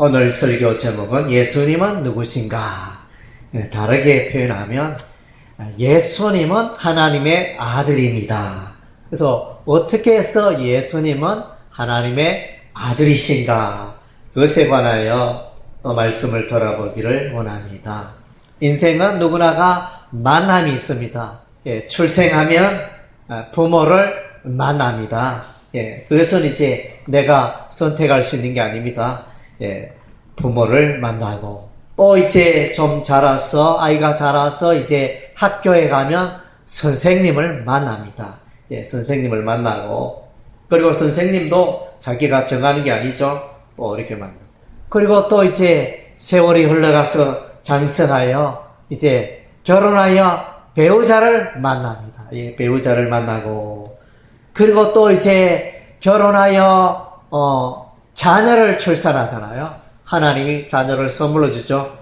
오늘 설교 제목은 예수님은 누구신가? 다르게 표현하면 예수님은 하나님의 아들입니다. 그래서 어떻게 해서 예수님은 하나님의 아들이신가? 그것에 관하여 말씀을 돌아보기를 원합니다. 인생은 누구나가 만남이 있습니다. 출생하면 부모를 만납니다. 그것은 이제 내가 선택할 수 있는 게 아닙니다. 부모를 만나고 또 이제 좀 자라서 아이가 자라서 이제 학교에 가면 선생님을 만납니다. 선생님을 만나고 그리고 선생님도 자기가 정하는 게 아니죠. 또 이렇게 만나고 그리고 또 이제 세월이 흘러가서 장성하여 이제 결혼하여 배우자를 만납니다. 배우자를 만나고 그리고 또 이제 결혼하여 자녀를 출산하잖아요. 하나님이 자녀를 선물로 주죠.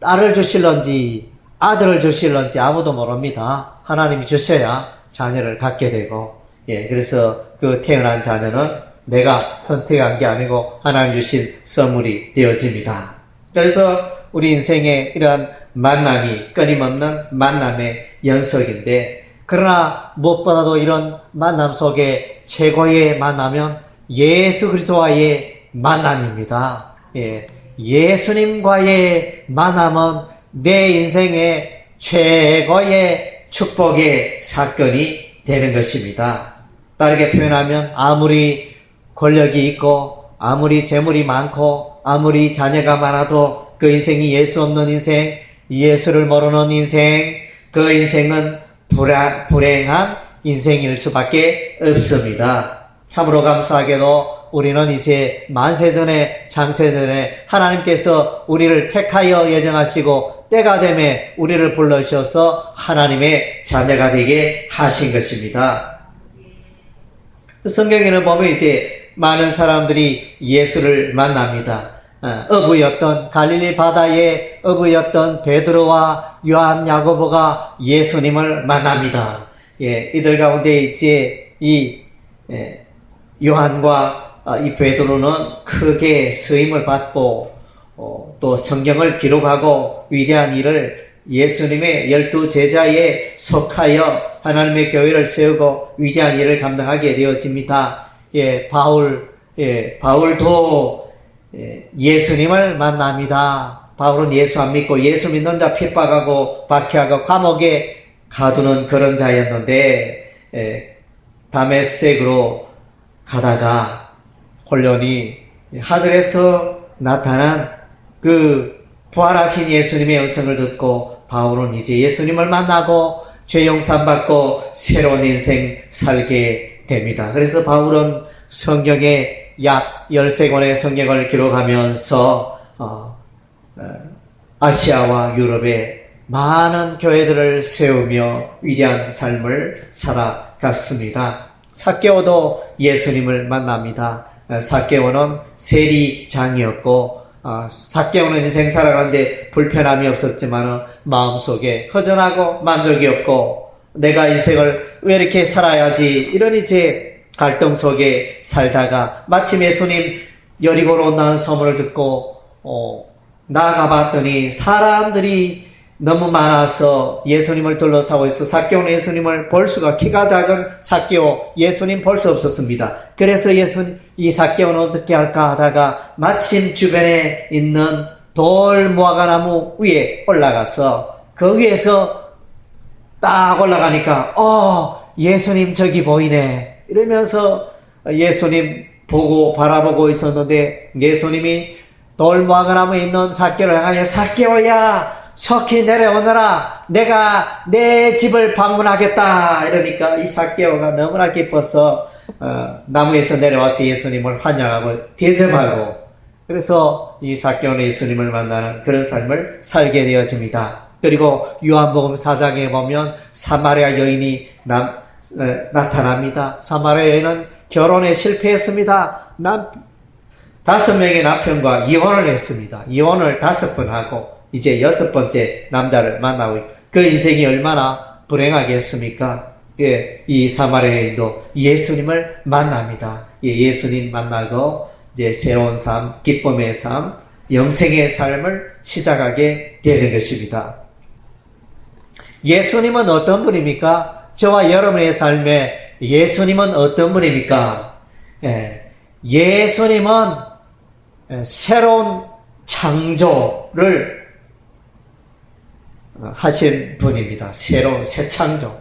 딸을 주실런지 아들을 주실런지 아무도 모릅니다. 하나님이 주셔야 자녀를 갖게 되고 그래서 그 태어난 자녀는 내가 선택한 게 아니고 하나님 주신 선물이 되어집니다. 그래서 우리 인생에 이러한 만남이 끊임없는 만남의 연속인데 그러나 무엇보다도 이런 만남 속에 최고의 만남은 예수 그리스도와의 만남입니다. 예수님과의 만남은 내 인생의 최고의 축복의 사건이 되는 것입니다. 다르게 표현하면 아무리 권력이 있고 아무리 재물이 많고 아무리 자녀가 많아도 그 인생이 예수 없는 인생, 예수를 모르는 인생, 그 인생은 불행한 인생일 수밖에 없습니다. 참으로 감사하게도 우리는 이제 만세전에 장세전에 하나님께서 우리를 택하여 예정하시고 때가 되매 우리를 불러주셔서 하나님의 자녀가 되게 하신 것입니다. 성경에는 보면 이제 많은 사람들이 예수를 만납니다. 어부였던 갈릴리 바다의 어부였던 베드로와 요한, 야고보가 예수님을 만납니다. 이들 가운데 이제 이 요한과 이 베드로는 크게 쓰임을 받고 또 성경을 기록하고 위대한 일을 예수님의 12 제자에 속하여 하나님의 교회를 세우고 위대한 일을 감당하게 되어집니다. 바울도 예수님을 만납니다. 바울은 예수 안 믿고 예수 믿는 자 핍박하고 박해하고 감옥에 가두는 그런 자였는데 다메섹으로 가다가 혼련히 하늘에서 나타난 그 부활하신 예수님의 음성을 듣고 바울은 이제 예수님을 만나고 죄 용서 받고 새로운 인생 살게 됩니다. 그래서 바울은 성경에 약 13권의 성경을 기록하면서 아시아와 유럽에 많은 교회들을 세우며 위대한 삶을 살아갔습니다. 삭개오도 예수님을 만납니다. 삭개오는 세리장이었고 삭개오는 인생 살아가는데 불편함이 없었지만 마음속에 허전하고 만족이 없고 내가 인생을 왜 이렇게 살아야지 이런 이제 갈등 속에 살다가 마침 예수님 여리고로 온다는 소문을 듣고 나아가 봤더니 사람들이 너무 많아서 예수님을 둘러싸고 있어 삭개오는 예수님을 볼 수가 키가 작은 삭개오 예수님 볼 수 없었습니다. 그래서 이 삭개오는 어떻게 할까 하다가 마침 주변에 있는 돌 무화과나무 위에 올라가서 그 위에서 딱 올라가니까 예수님 저기 보이네 이러면서 예수님 바라보고 있었는데 예수님이 돌 무화과나무에 있는 삭개오를 향하여 삭개오야 속히 내려오너라 내가 내 집을 방문하겠다 이러니까 이 삭개오가 너무나 기뻐서 나무에서 내려와서 예수님을 환영하고 대접하고 그래서 이 삭개오는 예수님을 만나는 그런 삶을 살게 되어집니다. 그리고 요한복음 4장에 보면 사마리아 여인이 나타납니다. 사마리아 여인은 결혼에 실패했습니다. 5명의 남편과 이혼을 했습니다. 이혼을 5번 하고 이제 6번째 남자를 만나고 그 인생이 얼마나 불행하겠습니까? 이 사마리아 여인도 예수님을 만납니다. 예수님 만나고 이제 새로운 삶, 기쁨의 삶, 영생의 삶을 시작하게 되는 것입니다. 예수님은 어떤 분입니까? 저와 여러분의 삶에 예수님은 어떤 분입니까? 예수님은 새로운 창조를 하신 분입니다. 새로운 새 창조.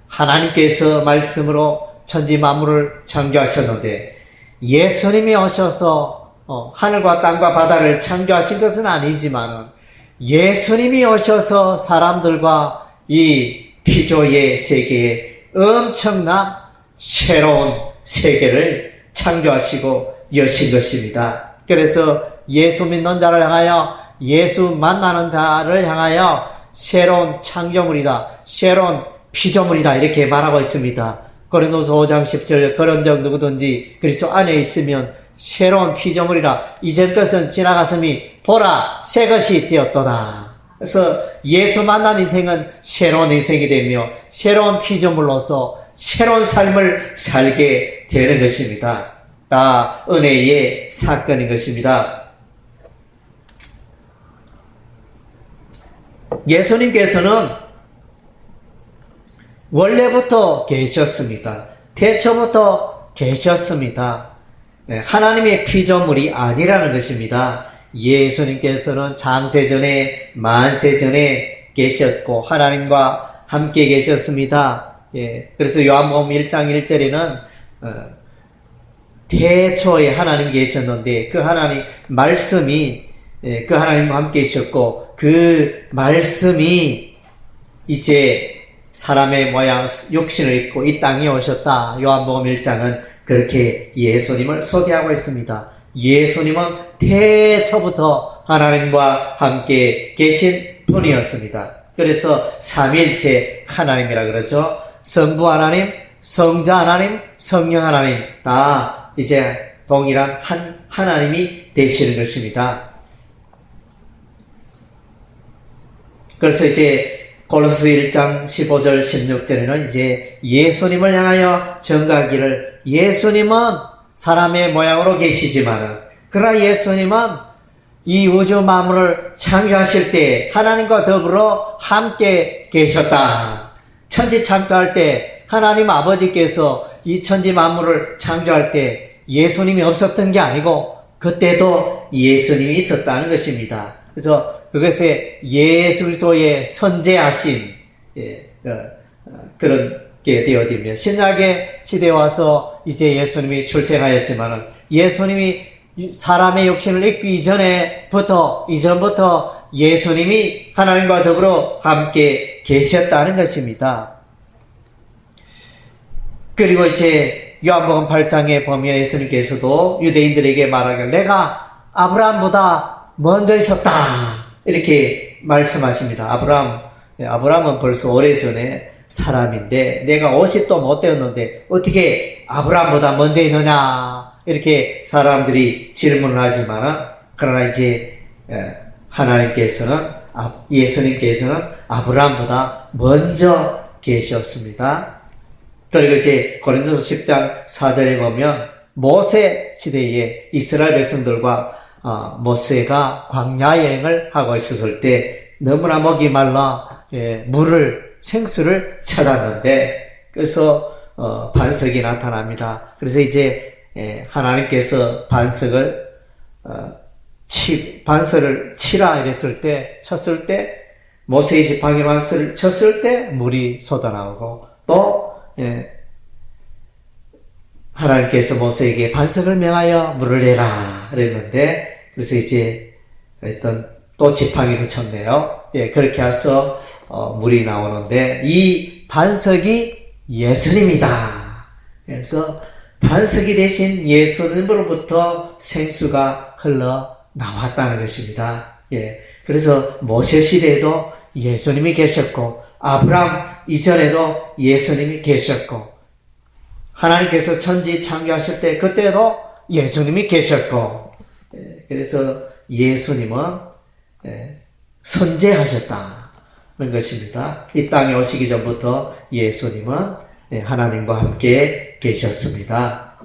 하나님께서 말씀으로 천지 만물을 창조하셨는데 예수님이 오셔서 하늘과 땅과 바다를 창조하신 것은 아니지만 예수님이 오셔서 사람들과 이 피조의 세계에 엄청난 새로운 세계를 창조하시고 여신 것입니다. 그래서 예수 믿는 자를 향하여, 예수 만나는 자를 향하여 새로운 창조물이다, 새로운 피조물이다 이렇게 말하고 있습니다. 고린도서 5장 10절 그런 적 누구든지 그리스도 안에 있으면 새로운 피조물이라 이전 것은 지나갔음이 보라 새 것이 되었도다. 그래서 예수 만난 인생은 새로운 인생이 되며 새로운 피조물로서 새로운 삶을 살게 되는 것입니다. 다 은혜의 사건인 것입니다. 예수님께서는 원래부터 계셨습니다. 태초부터 계셨습니다. 하나님의 피조물이 아니라는 것입니다. 예수님께서는 창세전에 만세전에 계셨고 하나님과 함께 계셨습니다. 그래서 요한복음 1장 1절에는 태초에 하나님 계셨는데 그 하나님 말씀이 그 하나님과 함께 계셨고 그 말씀이 이제 사람의 모양 육신을 입고 이 땅에 오셨다. 요한복음 1장은 그렇게 예수님을 소개하고 있습니다. 예수님은 태초부터 하나님과 함께 계신 분이었습니다. 그래서 삼위일체 하나님이라 그러죠. 성부 하나님, 성자 하나님, 성령 하나님 다 이제 동일한 한 하나님이 되시는 것입니다. 그래서 이제 골로새 1장 15절 16절에는 이제 예수님을 향하여 전가기를, 예수님은 사람의 모양으로 계시지만 그러나 예수님은 이 우주 만물을 창조하실 때 하나님과 더불어 함께 계셨다. 천지 창조할 때 하나님 아버지께서 이 천지 만물을 창조할 때 예수님이 없었던 게 아니고 그때도 예수님이 있었다는 것입니다. 그래서 그것에 예수 그리스도의 선제하심 그런 게 되어지며 신약의 시대에 와서 이제 예수님이 출생하였지만 예수님이 사람의 육신을 입기 이전부터 예수님이 하나님과 더불어 함께 계셨다는 것입니다. 그리고 이제 요한복음 8장에 보면 예수님께서도 유대인들에게 말하길 내가 아브라함보다 먼저 있었다 이렇게 말씀하십니다. 아브라함은 벌써 오래전에 사람인데 내가 50도 못 되었는데 어떻게 아브라함보다 먼저 있느냐 이렇게 사람들이 질문을 하지만 그러나 이제 하나님께서는 예수님께서는 아브라함보다 먼저 계셨습니다. 그리고 이제 고린도서 10장 4절에 보면 모세 시대에 이스라엘 백성들과 모세가 광야 여행을 하고 있었을 때 너무나 목이 말라 생수를 찾았는데 그래서 반석이 나타납니다. 그래서 이제 하나님께서 반석을 치라 이랬을 때 쳤을 때 모세의 지팡이 반석을 쳤을 때 물이 쏟아나오고 또 하나님께서 모세에게 반석을 명하여 물을 내라 그랬는데 그래서 이제 또 지팡이를 쳤네요. 그렇게 해서 물이 나오는데 이 반석이 예수님이다. 그래서 반석이 되신 예수님으로부터 생수가 흘러 나왔다는 것입니다. 그래서 모세 시대에도 예수님이 계셨고 아브라함 이전에도 예수님이 계셨고 하나님께서 천지 창조하실 때 그때도 예수님이 계셨고 그래서 예수님은 선제하셨다는 것입니다. 이 땅에 오시기 전부터 예수님은 하나님과 함께 계셨습니다.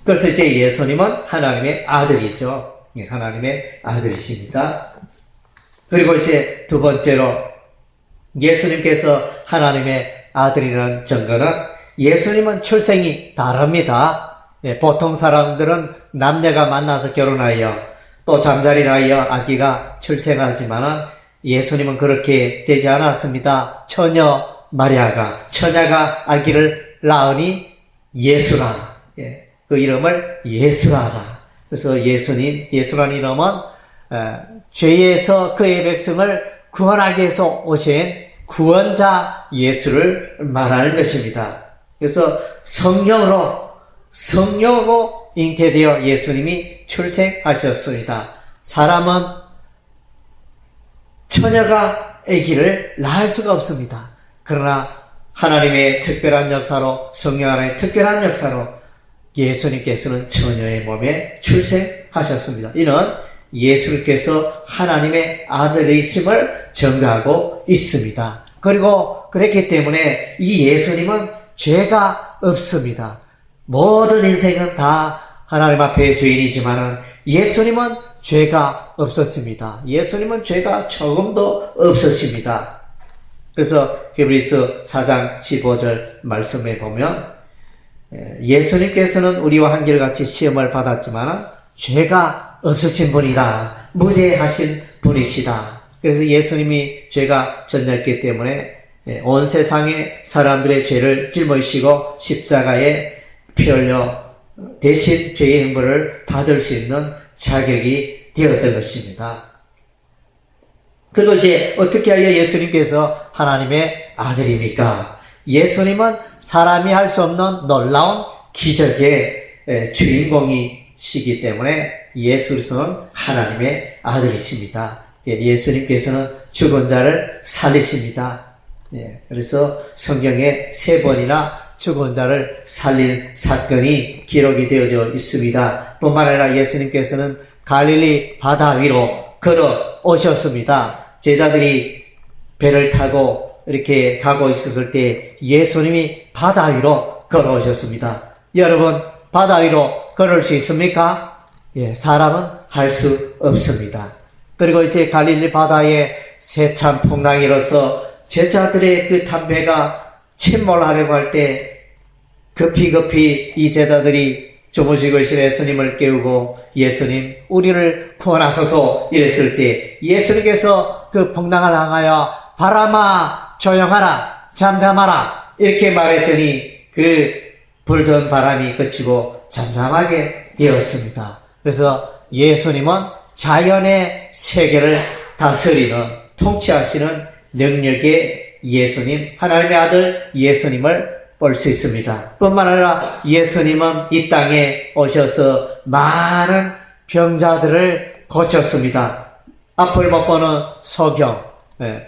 그래서 이제 예수님은 하나님의 아들이죠. 하나님의 아들이십니다. 그리고 이제 두 번째로 예수님께서 하나님의 아들이라는 증거는 예수님은 출생이 다릅니다. 보통 사람들은 남녀가 만나서 결혼하여 또 잠자리를 하여 아기가 출생하지만은 예수님은 그렇게 되지 않았습니다. 처녀 마리아가 처녀가 아기를 낳으니 예수라. 그 이름을 예수라라. 그래서 예수라는 이름은 죄에서 그의 백성을 구원하기 위해서 오신 구원자 예수를 말하는 것입니다. 그래서 성령으로 잉태되어 예수님이 출생하셨습니다. 사람은 처녀가 아기를 낳을 수가 없습니다. 그러나 하나님의 특별한 역사로, 성령 하나님의 특별한 역사로 예수님께서는 처녀의 몸에 출생하셨습니다. 이는 예수님께서 하나님의 아들이심을 증거하고 있습니다. 그리고 그렇기 때문에 이 예수님은 죄가 없습니다. 모든 인생은 다 하나님 앞에 죄인이지만 예수님은 죄가 없었습니다. 예수님은 죄가 조금도 없으십니다. 그래서 히브리서 4장 15절 말씀에 보면 예수님께서는 우리와 한결같이 시험을 받았지만 죄가 없으신 분이다. 무죄하신 분이시다. 그래서 예수님이 죄가 전했기 때문에 온 세상의 사람들의 죄를 짊어지시고 십자가에 피 흘려 대신 죄의 형벌을 받을 수 있는 자격이 되었던 것입니다. 그리고 이제 어떻게 하여 예수님께서 하나님의 아들입니까? 예수님은 사람이 할 수 없는 놀라운 기적의 주인공이시기 때문에 예수님은 하나님의 아들이십니다. 예수님께서는 죽은 자를 살리십니다. 그래서 성경에 3번이나 죽은 자를 살린 사건이 기록이 되어져 있습니다. 뿐만 아니라 예수님께서는 갈릴리 바다 위로 걸어 오셨습니다. 제자들이 배를 타고 이렇게 가고 있었을 때 예수님이 바다 위로 걸어오셨습니다. 여러분, 바다 위로 걸을 수 있습니까? 사람은 할 수 없습니다. 그리고 이제 갈릴리 바다에 세찬 풍랑이 일어서 제자들의 그 담배가 침몰하려고 할 때 급히 이 제자들이 주무시고 계신 예수님을 깨우고 예수님 우리를 구원하소서 이랬을 때 예수님께서 그 풍랑을 향하여 바람아 조용하라 잠잠하라 이렇게 말했더니 그 불던 바람이 그치고 잠잠하게 되었습니다. 그래서 예수님은 자연의 세계를 다스리는 통치하시는 능력의 예수님, 하나님의 아들 예수님을 볼 수 있습니다. 뿐만 아니라 예수님은 이 땅에 오셔서 많은 병자들을 고쳤습니다. 앞을 못 보는 소경,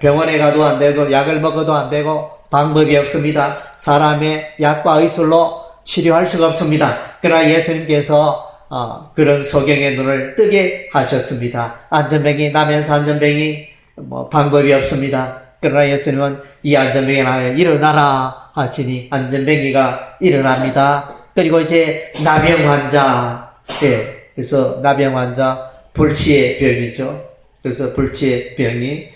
병원에 가도 안 되고 약을 먹어도 안 되고 방법이 없습니다. 사람의 약과 의술로 치료할 수가 없습니다. 그러나 예수님께서 그런 소경의 눈을 뜨게 하셨습니다. 안전병이 나면서 안전병이 방법이 없습니다. 그러나 예수님은 이 안전병이 나면 일어나라 하시니 안전병이가 일어납니다. 그리고 이제 나병 환자, 그래서 나병 환자 불치의 병이죠. 그래서 불치의 병이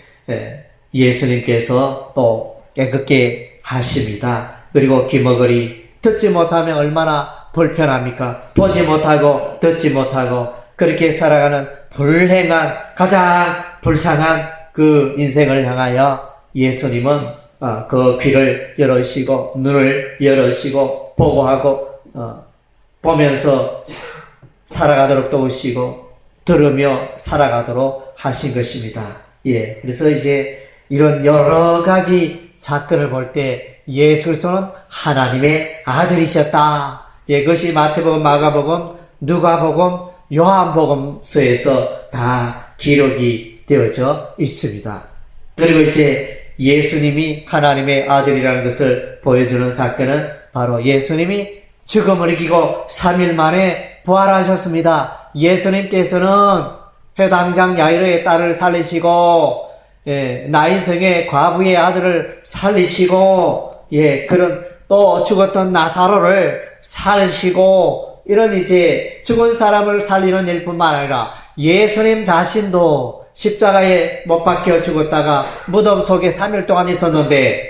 예수님께서 또 깨끗게 하십니다. 그리고 귀머거리 듣지 못하면 얼마나 불편합니까? 보지 못하고 듣지 못하고 그렇게 살아가는 불행한 가장 불쌍한 그 인생을 향하여 예수님은 그 귀를 열으시고 눈을 열으시고 보고하고 보면서 살아가도록 도우시고 들으며 살아가도록 하신 것입니다. 그래서 이제 이런 여러 가지 사건을 볼 때 예수 그리스도는 하나님의 아들이셨다. 그것이 마태복음, 마가복음, 누가복음, 요한복음서에서 다 기록이 되어져 있습니다. 그리고 이제 예수님이 하나님의 아들이라는 것을 보여주는 사건은 바로 예수님이 죽음을 이기고 3일 만에 부활하셨습니다. 예수님께서는 회당장 야이로의 딸을 살리시고 나인성의 과부의 아들을 살리시고 그런 또 죽었던 나사로를 살리시고 이런 이제 죽은 사람을 살리는 일뿐만 아니라 예수님 자신도 십자가에 못 박혀 죽었다가 무덤 속에 3일 동안 있었는데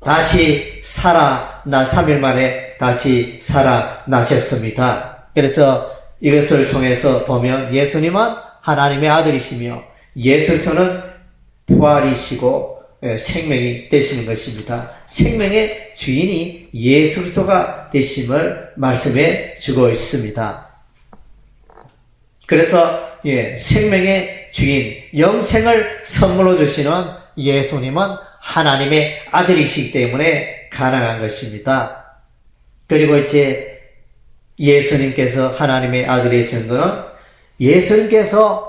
다시 3일 만에 다시 살아나셨습니다. 그래서 이것을 통해서 보면 예수님은 하나님의 아들이시며 예수께서는 부활이시고 생명이 되시는 것입니다. 생명의 주인이 예수 그리스도가 되심을 말씀해 주고 있습니다. 그래서 생명의 주인, 영생을 선물로 주시는 예수님은 하나님의 아들이시기 때문에 가능한 것입니다. 그리고 이제 예수님께서 하나님의 아들의 증거는 예수님께서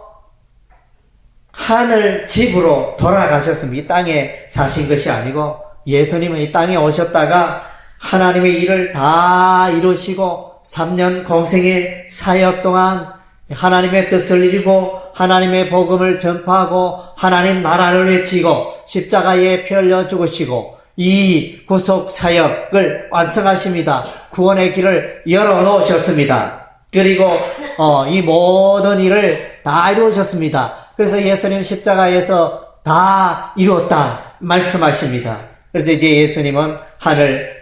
하늘 집으로 돌아가셨습니다. 이 땅에 사신 것이 아니고 예수님은 이 땅에 오셨다가 하나님의 일을 다 이루시고 3년 공생의 사역 동안 하나님의 뜻을 이루고 하나님의 복음을 전파하고 하나님 나라를 외치고 십자가에 피 흘려 죽으시고 이 구속 사역을 완성하십니다. 구원의 길을 열어놓으셨습니다. 그리고 이 모든 일을 다 이루셨습니다. 그래서 예수님 십자가에서 다 이루었다 말씀하십니다. 그래서 이제 예수님은 하늘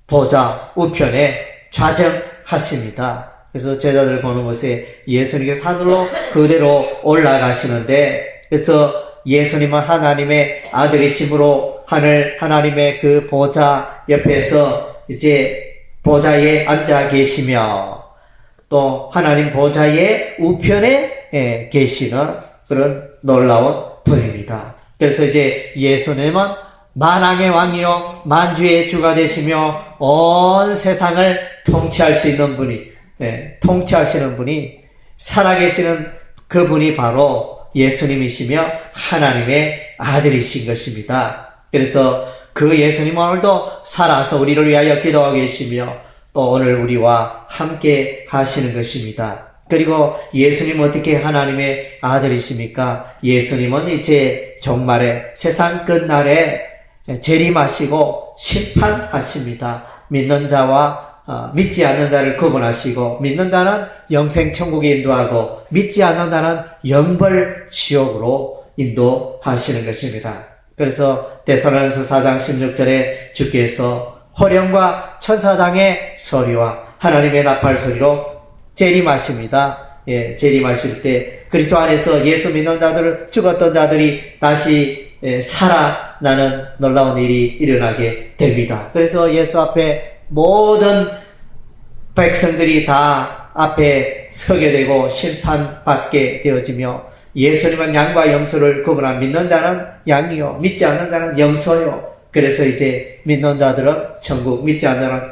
보좌 우편에 좌정하십니다. 그래서 제자들 보는 곳에 예수님께서 하늘로 그대로 올라가시는데, 그래서 예수님은 하나님의 아들이심으로 하나님의 그 보좌 옆에서 이제 보좌에 앉아 계시며 또 하나님 보좌의 우편에 계시는 그런 놀라운 분입니다. 그래서 이제 예수님은 만왕의 왕이요 만주의 주가 되시며 온 세상을 통치할 수 있는 분이, 통치하시는 분이, 살아계시는 그분이 바로 예수님이시며 하나님의 아들이신 것입니다. 그래서 그 예수님 오늘도 살아서 우리를 위하여 기도하고 계시며 또 오늘 우리와 함께 하시는 것입니다. 그리고 예수님 어떻게 하나님의 아들이십니까? 예수님은 이제 종말에 세상 끝날에 재림하시고 심판하십니다. 믿는 자와 믿지 않는 자를 구분하시고, 믿는 자는 영생 천국에 인도하고 믿지 않는 자는 영벌 지옥으로 인도하시는 것입니다. 그래서 데살로니가서 4장 16절에 주께서 호령과 천사장의 소리와 하나님의 나팔 소리로 재림하십니다. 재림하실 때 그리스도 안에서 예수 믿는 자들, 죽었던 자들이 다시 살아나는 놀라운 일이 일어나게 됩니다. 그래서 예수 앞에 모든 백성들이 다 앞에 서게 되고 심판받게 되어지며, 예수님은 양과 염소를 구분한, 믿는 자는 양이요 믿지 않는 자는 염소요. 그래서 이제 믿는 자들은 천국, 믿지 않는 자는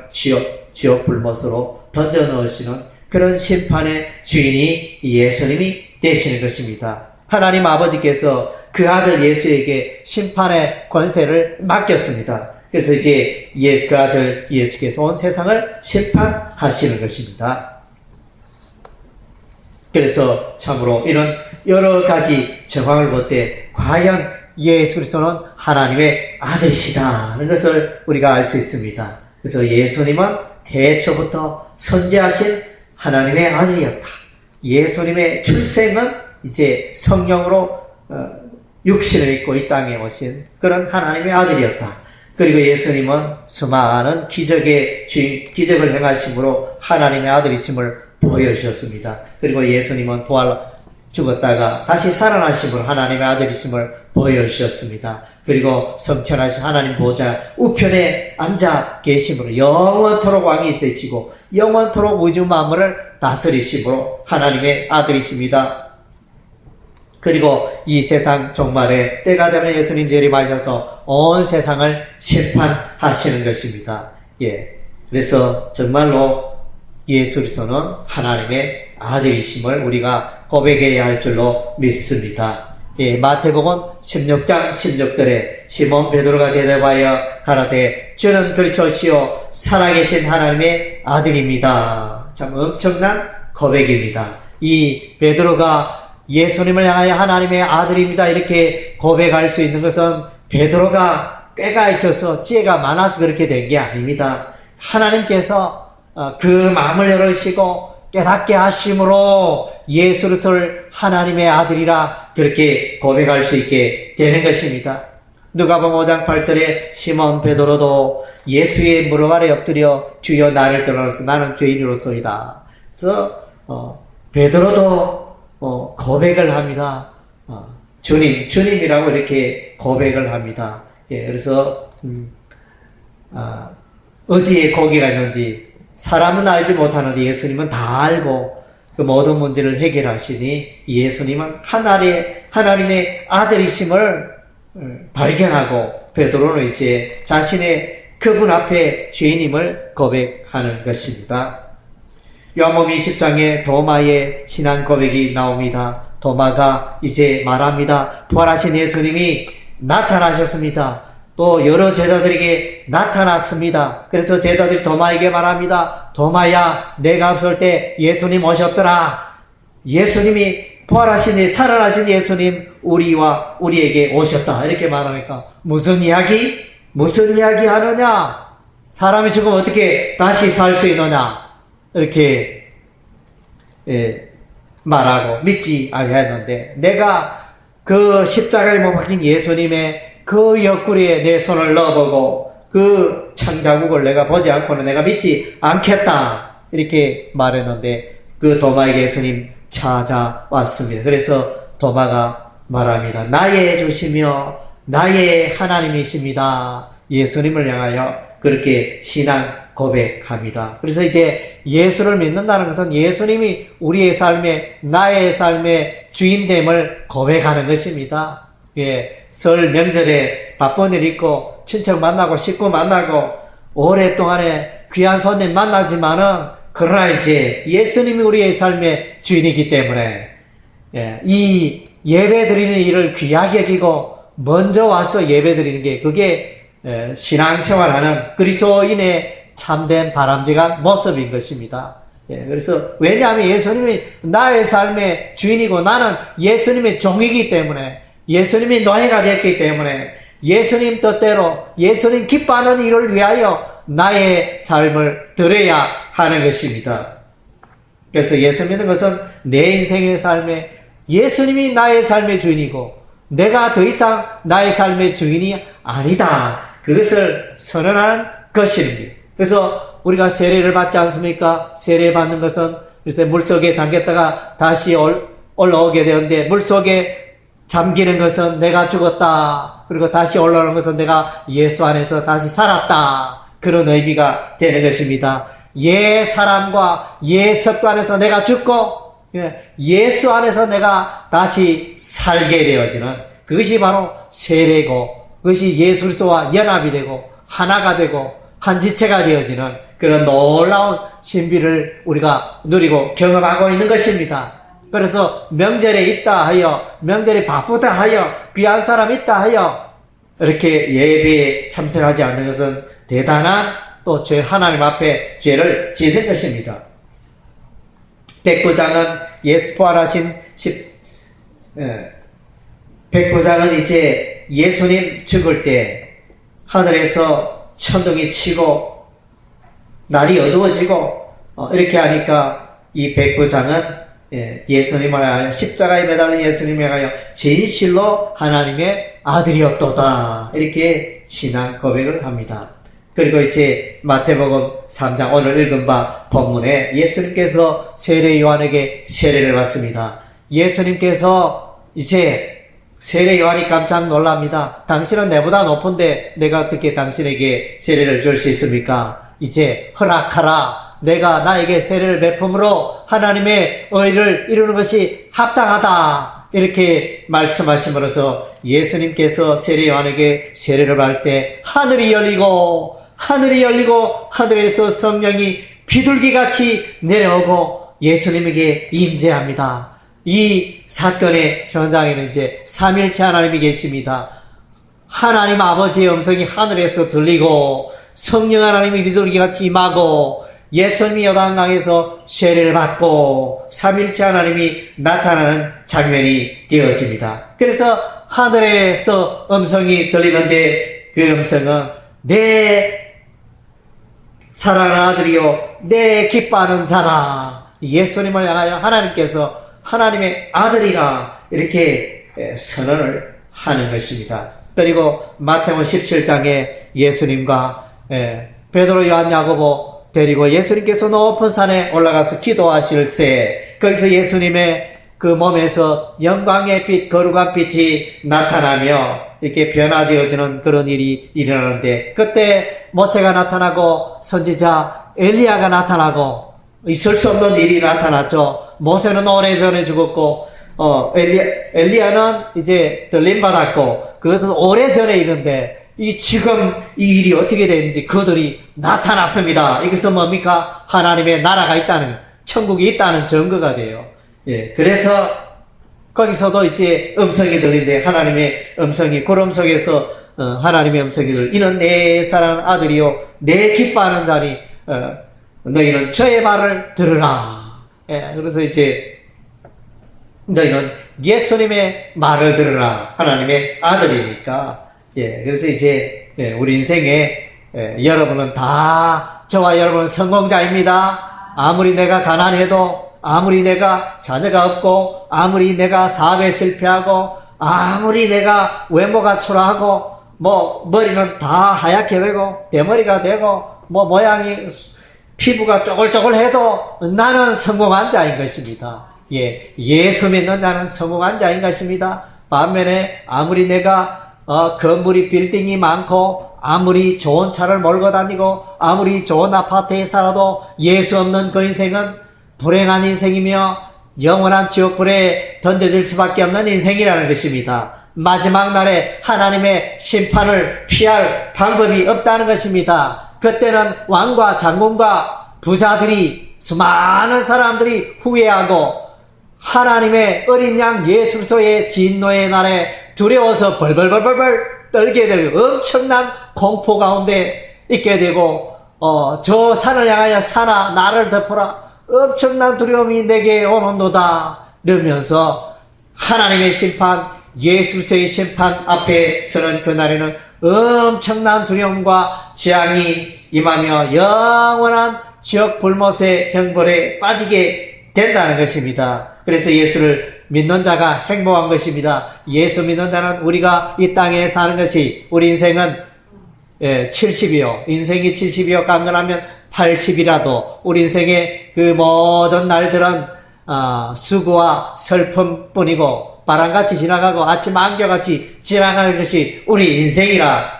지옥 불못으로 던져 넣으시는 그런 심판의 주인이 예수님이 되시는 것입니다. 하나님 아버지께서 그 아들 예수에게 심판의 권세를 맡겼습니다. 그래서 이제 그 아들 예수께서 온 세상을 심판하시는 것입니다. 그래서 참으로 이런 여러 가지 정황을 볼 때 과연 예수 그리스도는 하나님의 아들이시다는 것을 우리가 알 수 있습니다. 그래서 예수님은 태초부터 선지하신 하나님의 아들이었다. 예수님의 출생은 이제 성령으로 육신을 입고 이 땅에 오신 그런 하나님의 아들이었다. 그리고 예수님은 수많은 기적을 행하심으로 하나님의 아들이심을 보여주셨습니다. 그리고 예수님은 죽었다가 다시 살아나심으로 하나님의 아들이심을 보여주셨습니다. 그리고 성천하신 하나님 보좌 우편에 앉아 계심으로 영원토록 왕이 되시고 영원토록 우주 만물을 다스리심으로 하나님의 아들이십니다. 그리고 이 세상 종말에 때가 되면 예수님 재림하셔서 온 세상을 심판하시는 것입니다. 그래서 정말로 예수 그리스도는 하나님의 아들이심을 우리가 고백해야 할 줄로 믿습니다. 마태복음 16장 16절에 시몬 베드로가 대답하여 가라되 주는 그리스도시요 살아계신 하나님의 아들입니다. 참 엄청난 고백입니다. 이 베드로가 예수님을 향하여 하나님의 아들입니다 이렇게 고백할 수 있는 것은 베드로가 꾀가 있어서 지혜가 많아서 그렇게 된 게 아닙니다. 하나님께서 그 마음을 열으시고 깨닫게 하심으로 예수 그리스도를 하나님의 아들이라 그렇게 고백할 수 있게 되는 것입니다. 누가복음 5장 8절에 시몬 베드로도 예수의 무릎 아래 엎드려 주여 나를 떠나서 나는 죄인으로소이다. 그래서 베드로도 고백을 합니다. 주님이라고 이렇게 고백을 합니다. 예, 그래서 어디에 고기가 있는지 사람은 알지 못하는데 예수님은 다 알고 그 모든 문제를 해결하시니 예수님은 하나님의 아들이심을 발견하고 베드로는 이제 자신의 그분 앞에 죄인임을 고백하는 것입니다. 요한복음 20장에 도마의 신앙 고백이 나옵니다. 도마가 이제 말합니다. 부활하신 예수님이 나타나셨습니다. 또 여러 제자들에게 나타났습니다. 그래서 제자들이 도마에게 말합니다. 도마야, 내가 없을 때 예수님 오셨더라. 예수님이 부활하신 살아나신 예수님 우리에게 오셨다. 이렇게 말하니까 무슨 이야기 하느냐? 사람이 죽으면 어떻게 다시 살 수 있느냐? 이렇게 말하고 믿지 아니하였는데 내가 그 십자가에 못 박힌 예수님의 그 옆구리에 내 손을 넣어보고 그 창자국을 내가 보지 않고는 내가 믿지 않겠다. 이렇게 말했는데 그 도마에게 예수님 찾아왔습니다. 그래서 도마가 말합니다. 나의 주시며 나의 하나님이십니다. 예수님을 향하여 그렇게 신앙 고백합니다. 그래서 이제 예수를 믿는다는 것은 예수님이 우리의 삶에 나의 삶의 주인됨을 고백하는 것입니다. 예, 설 명절에 바쁜 일 있고 친척 만나고 식구 만나고 오랫동안에 귀한 손님 만나지만은 그러나 이제 예수님이 우리의 삶의 주인이기 때문에 이 예배 드리는 일을 귀하게 여기고 먼저 와서 예배 드리는 게 그게 신앙생활하는 그리스도인의 참된 바람직한 모습인 것입니다. 그래서 왜냐하면 예수님이 나의 삶의 주인이고 나는 예수님의 종이기 때문에 예수님이 노예가 됐기 때문에 예수님 뜻대로 예수님 기뻐하는 일을 위하여 나의 삶을 드려야 하는 것입니다. 그래서 예수 믿는 것은 내 인생의 삶에 예수님이 나의 삶의 주인이고 내가 더 이상 나의 삶의 주인이 아니다. 그것을 선언하는 것입니다. 그래서 우리가 세례를 받지 않습니까? 세례 받는 것은 글쎄 물속에 잠겼다가 다시 올라오게 되는데 물속에 잠기는 것은 내가 죽었다. 그리고 다시 올라오는 것은 내가 예수 안에서 다시 살았다. 그런 의미가 되는 것입니다. 옛 사람과 옛 습관에서 내가 죽고 예수 안에서 내가 다시 살게 되어지는 그것이 바로 세례고 그것이 예수 그리스도와 연합이 되고 하나가 되고 한 지체가 되어지는 그런 놀라운 신비를 우리가 누리고 경험하고 있는 것입니다. 그래서 명절에 있다 하여 명절에 바쁘다 하여 귀한 사람 있다 하여 이렇게 예배에 참석하지 않는 것은 대단한 또 죄 하나님 앞에 죄를 짓는 것입니다. 백부장은 예수 부활하신 백부장은 이제 예수님 죽을 때 하늘에서 천둥이 치고 날이 어두워지고 이렇게 하니까 이 백부장은 예수님을 하여 십자가에 매달린 예수님을 하여 진실로 하나님의 아들이었도다 이렇게 신앙 고백을 합니다. 그리고 이제 마태복음 3장 오늘 읽은 바 본문에 예수님께서 세례 요한에게 세례를 받습니다. 예수님께서 이제 세례 요한이 깜짝 놀랍니다. 당신은 내보다 높은데 내가 어떻게 당신에게 세례를 줄 수 있습니까? 이제 허락하라. 내가 나에게 세례를 베품으로 하나님의 의를 이루는 것이 합당하다. 이렇게 말씀하심으로써 예수님께서 세례 요한에게 세례를 받을 때 하늘이 열리고 하늘에서 성령이 비둘기같이 내려오고 예수님에게 임재합니다. 이 사건의 현장에는 이제 삼일체 하나님이 계십니다. 하나님 아버지의 음성이 하늘에서 들리고 성령 하나님이 비둘기같이 임하고 예수님이 요단강에서 세례를 받고 삼일체 하나님이 나타나는 장면이 되어집니다. 그래서 하늘에서 음성이 들리는데 그 음성은 내 사랑하는 아들이요 내 기뻐하는 자라. 예수님을 향하여 하나님께서 하나님의 아들이라 이렇게 선언을 하는 것입니다. 그리고 마태복음 17장에 예수님과 베드로, 요한, 야고보 데리고 예수님께서 높은 산에 올라가서 기도하실새 거기서 예수님의 그 몸에서 영광의 빛, 거룩한 빛이 나타나며 이렇게 변화되어지는 그런 일이 일어나는데, 그때 모세가 나타나고 선지자 엘리야가 나타나고 있을 수 없는 일이 나타났죠. 모세는 오래전에 죽었고 엘리야는 이제 들림받았고, 그것은 오래전에 일인데 지금 이 일이 어떻게 되는지 그들이 나타났습니다. 이것은 뭡니까? 하나님의 나라가 있다는, 천국이 있다는 증거가 돼요. 예, 그래서 거기서도 이제 음성이 들리는데, 하나님의 음성이 구름 속에서 하나님의 음성이 들려, 이는 내 사랑하는 아들이요 내 기뻐하는 자니 너희는 저의 말을 들으라. 예, 그래서 이제 너희는 예수님의 말을 들으라. 하나님의 아들이니까. 예, 그래서 이제 우리 인생에 여러분은 다, 저와 여러분은 성공자입니다. 아무리 내가 가난해도, 아무리 내가 자녀가 없고, 아무리 내가 사업에 실패하고, 아무리 내가 외모가 초라하고, 머리는 다 하얗게 되고, 대머리가 되고, 모양이, 피부가 쪼글쪼글해도 나는 성공한 자인 것입니다. 예, 예수 믿는 자는 성공한 자인 것입니다. 반면에 아무리 내가 건물이 빌딩이 많고, 아무리 좋은 차를 몰고 다니고, 아무리 좋은 아파트에 살아도 예수 없는 그 인생은 불행한 인생이며 영원한 지옥불에 던져질 수밖에 없는 인생이라는 것입니다. 마지막 날에 하나님의 심판을 피할 방법이 없다는 것입니다. 그때는 왕과 장군과 부자들이, 수많은 사람들이 후회하고 하나님의 어린 양 예수 그리스도의 진노의 날에 두려워서 벌벌벌벌 떨게 되고 엄청난 공포 가운데 있게 되고, 저 산을 향하여 산아 나를 덮어라, 엄청난 두려움이 내게 오는도다 이러면서 하나님의 심판, 예수 그리스도의 심판 앞에 서는 그날에는 엄청난 두려움과 재앙이 임하며 영원한 지옥 불못의 형벌에 빠지게 된다는 것입니다. 그래서 예수를 믿는 자가 행복한 것입니다. 예수 믿는 자는, 우리가 이 땅에 사는 것이, 우리 인생은 70이요. 인생이 70이요. 강건하면 80이라도 우리 인생의 그 모든 날들은 수고와 슬픔뿐이고 바람같이 지나가고 아침 안개같이 지나가는 것이 우리 인생이라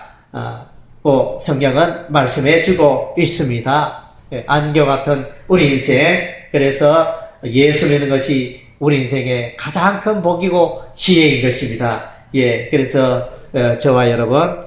성경은 말씀해 주고 있습니다. 안개 같은 우리 인생. 그래서 예수 믿는 것이 우리 인생의 가장 큰 복이고 지혜인 것입니다. 예, 그래서 저와 여러분,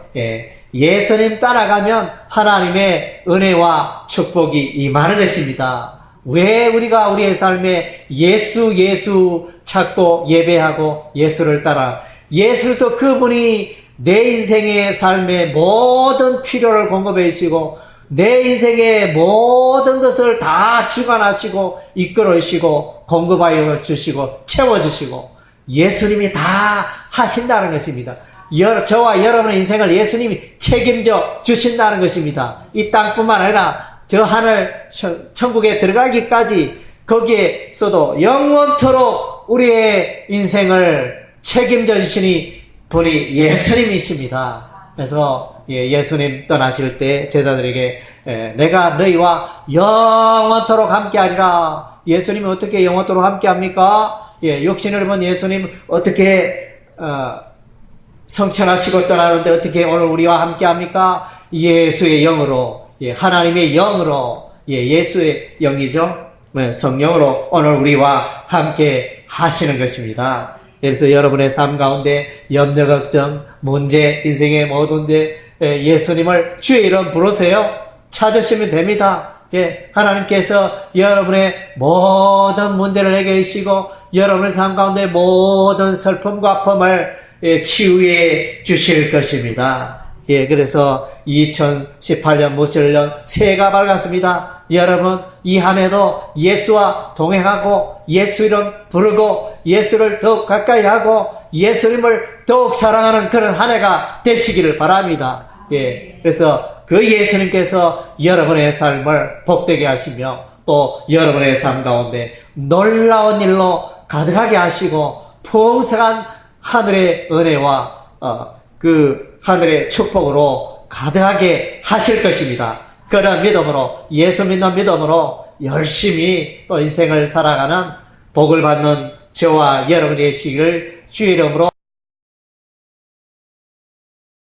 예수님 따라가면 하나님의 은혜와 축복이 임하는 것입니다. 왜 우리가 우리의 삶에 예수 찾고 예배하고 예수를 따라, 예수도 그분이 내 인생의 삶의 모든 필요를 공급해 주시고 내 인생의 모든 것을 다 주관하시고 이끌어 주시고 공급하여 주시고 채워주시고 예수님이 다 하신다는 것입니다. 저와 여러분의 인생을 예수님이 책임져 주신다는 것입니다. 이 땅뿐만 아니라 저 하늘 천국에 들어가기까지 거기에서도 영원토록 우리의 인생을 책임져 주시니 분이 예수님이십니다. 그래서 예수님 떠나실 때 제자들에게 내가 너희와 영원토록 함께하리라. 예수님이 어떻게 영원토록 함께합니까? 육신을 입은 예수님 어떻게 성천하시고 떠나는데 어떻게 오늘 우리와 함께합니까? 예수의 영으로, 하나님의 영으로, 예수의 영이죠. 성령으로 오늘 우리와 함께 하시는 것입니다. 그래서 여러분의 삶 가운데 염려, 걱정, 문제, 인생의 모든 문제, 예수님을 주의 이름 부르세요. 찾으시면 됩니다. 하나님께서 여러분의 모든 문제를 해결해 주시고 여러분의 삶 가운데 모든 슬픔과 아픔을 치유해 주실 것입니다. 그래서 2018년 무술년 새해가 밝았습니다. 여러분 이 한 해도 예수와 동행하고 예수 이름 부르고 예수를 더욱 가까이 하고 예수님을 더욱 사랑하는 그런 한 해가 되시기를 바랍니다. 예, 그래서 그 예수님께서 여러분의 삶을 복되게 하시며 또 여러분의 삶 가운데 놀라운 일로 가득하게 하시고 풍성한 하늘의 은혜와 그 하늘의 축복으로 가득하게 하실 것입니다. 그런 믿음으로, 예수 믿는 믿음으로 열심히 또 인생을 살아가는 복을 받는 저와 여러분이 되시기를 주의 이름으로